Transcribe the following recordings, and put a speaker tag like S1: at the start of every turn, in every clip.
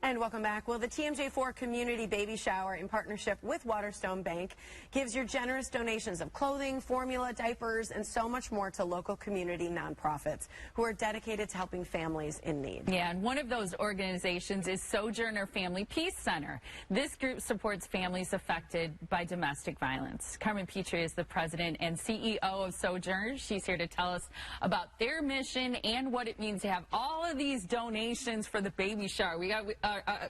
S1: And welcome back. Well, the TMJ4 Community Baby Shower, in partnership with Waterstone Bank, gives your generous donations of clothing, formula, diapers, and so much more to local community nonprofits who are dedicated to helping families in need.
S2: Yeah, and one of those organizations is Sojourner Family Peace Center. This group supports families affected by domestic violence. Carmen Petrie is the president and CEO of Sojourner. She's here to tell us about their mission and what it means to have all of these donations for the baby shower. We got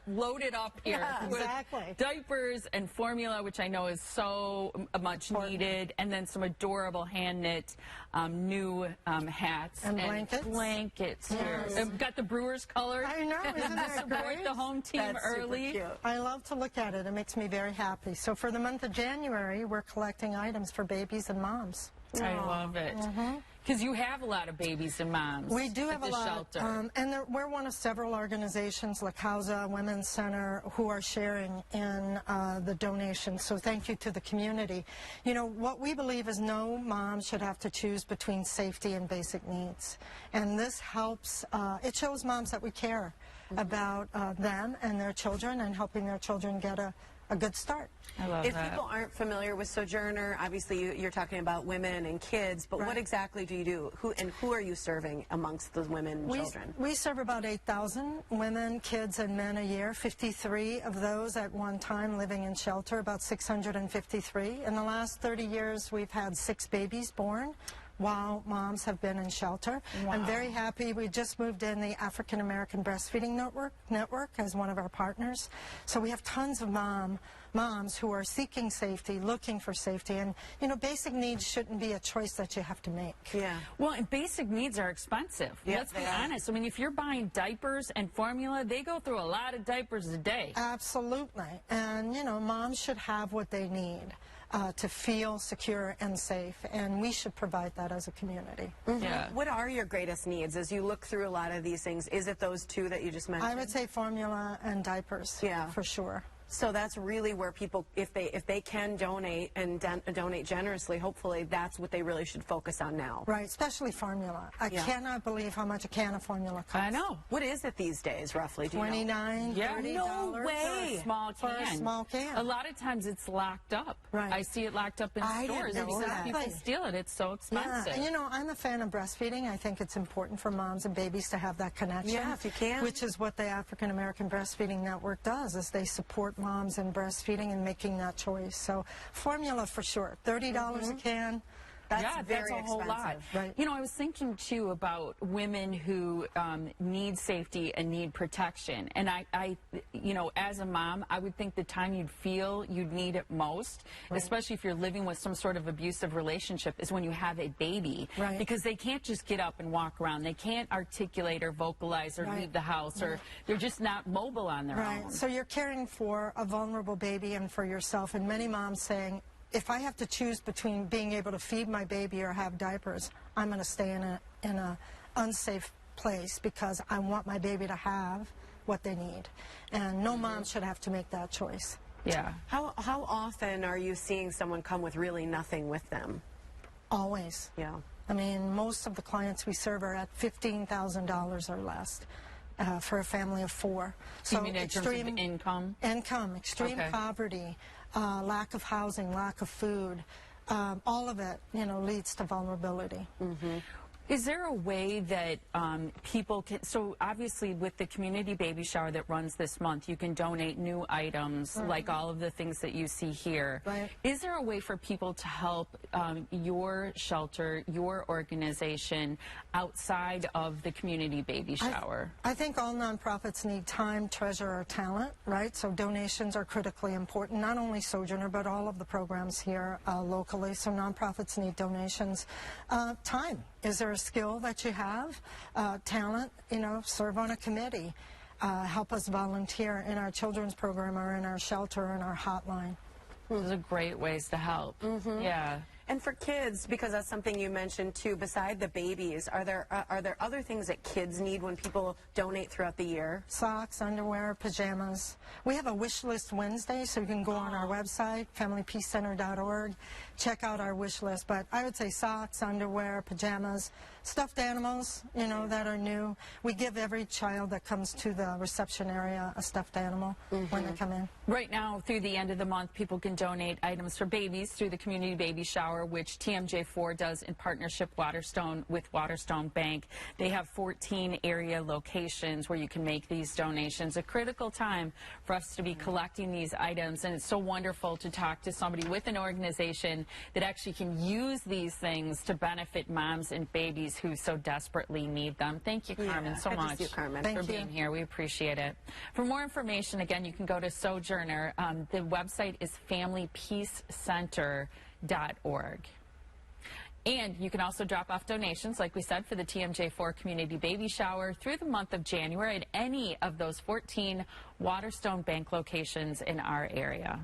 S2: loaded up here with diapers and formula, which I know is so much needed, and then some adorable hand-knit new hats
S3: and blankets
S2: here. Got the Brewers colors.
S3: I know, isn't that
S2: support
S3: great?
S2: the home team
S1: That's
S2: early.
S1: super cute.
S3: I love to look at it. It makes me very happy. So for the month of January, we're collecting items for babies and moms.
S2: I love it. Because you have a lot of babies and moms.
S3: We do have
S2: at
S3: a
S2: the
S3: lot,
S2: shelter.
S3: and we're one of several organizations, La Causa, Women's Center, who are sharing in the donations. So thank you to the community. You know, what we believe is no mom should have to choose between safety and basic needs. And this helps, it shows moms that we care about them and their children and helping their children get a good start.
S2: I love
S1: If
S2: that.
S1: people aren't familiar with Sojourner, obviously you're talking about women and kids, but what exactly do you do? Who are you serving amongst the women and children?
S3: We serve about 8,000 women, kids, and men a year, 53 of those at one time living in shelter, about 653. In the last 30 years, we've had 6 babies born while moms have been in shelter.
S2: Wow.
S3: I'm very happy. We just moved in the African American Breastfeeding Network as one of our partners. So we have tons of moms who are seeking safety, looking for safety, and you know, basic needs shouldn't be a choice that you have to make.
S1: Yeah.
S2: Well, and basic needs are expensive.
S1: Yeah,
S2: Let's be honest. I mean, if you're buying diapers and formula, they go through a lot of diapers a day.
S3: Absolutely. And you know, moms should have what they need to feel secure and safe, and we should provide that as a community.
S2: Yeah.
S1: What are your greatest needs as you look through a lot of these things? Is it those two that you just mentioned?
S3: I would say formula and diapers.
S1: Yeah.
S3: For sure.
S1: So that's really where people, if they can donate and donate generously, hopefully that's what they really should focus on now.
S3: Right, especially formula. I cannot believe how much a can of formula costs.
S2: I know.
S1: What is it these days, roughly? Do you know?
S3: $29,
S2: Yeah.
S3: $30
S2: No way.
S3: for a small can.
S2: A lot of times it's locked up.
S3: Right.
S2: I see it locked up in
S3: I didn't
S2: stores
S3: know
S2: because
S3: that.
S2: people steal it. It's so expensive.
S3: Yeah, and you know, I'm a fan of breastfeeding. I think it's important for moms and babies to have that connection.
S1: Yeah, if you can.
S3: Which is what the African American Breastfeeding Network does, is they support moms in breastfeeding and making that choice. So formula for sure, $30 a can.
S1: That's very
S2: that's a whole lot.
S3: Right.
S2: You know, I was thinking too about women who need safety and need protection. And I, you know, as a mom, I would think the time you'd feel you'd need it most, especially if you're living with some sort of abusive relationship, is when you have a baby.
S3: Right.
S2: Because they can't just get up and walk around. They can't articulate or vocalize or leave the house, or they're just not mobile on their own.
S3: So you're caring for a vulnerable baby and for yourself, and many moms saying, if I have to choose between being able to feed my baby or have diapers, I'm going to stay in a unsafe place because I want my baby to have what they need. And no mom should have to make that choice.
S2: Yeah.
S1: How often are you seeing someone come with really nothing with them?
S3: Always.
S1: Yeah.
S3: I mean, most of the clients we serve are at $15,000 or less for a family of 4.
S2: So you mean in terms of income?
S3: Income, extreme poverty, lack of housing, lack of food, all of it, you know, leads to vulnerability.
S2: Is there a way that people can, so obviously with the community baby shower that runs this month, you can donate new items like all of the things that you see here.
S3: Right.
S2: Is there a way for people to help your shelter, your organization, outside of the community baby shower?
S3: I think all nonprofits need time, treasure, or talent, right? So donations are critically important, not only Sojourner, but all of the programs here locally. So nonprofits need donations. Time. Is there a skill that you have? Talent, you know, serve on a committee. Help us volunteer in our children's program or in our shelter or in our hotline.
S2: Those are great ways to help. Yeah.
S1: And for kids, because that's something you mentioned too, beside the babies, are there other things that kids need when people donate throughout the year?
S3: Socks, underwear, pajamas. We have a wish list Wednesday, so you can go on our website, familypeacecenter.org, check out our wish list. But I would say socks, underwear, pajamas, stuffed animals, you know, that are new. We give every child that comes to the reception area a stuffed animal when they come in.
S2: Right now, through the end of the month, people can donate items for babies through the Community Baby Shower, which TMJ4 does in partnership with Waterstone Bank. They have 14 area locations where you can make these donations. A critical time for us to be collecting these items, and it's so wonderful to talk to somebody with an organization that actually can use these things to benefit moms and babies who so desperately need them. Thank you, Carmen, so much for being here. We appreciate it. For more information, again, you can go to Sojourner. The website is familypeacecenter.org. And you can also drop off donations, like we said, for the TMJ4 Community Baby Shower through the month of January at any of those 14 Waterstone Bank locations in our area.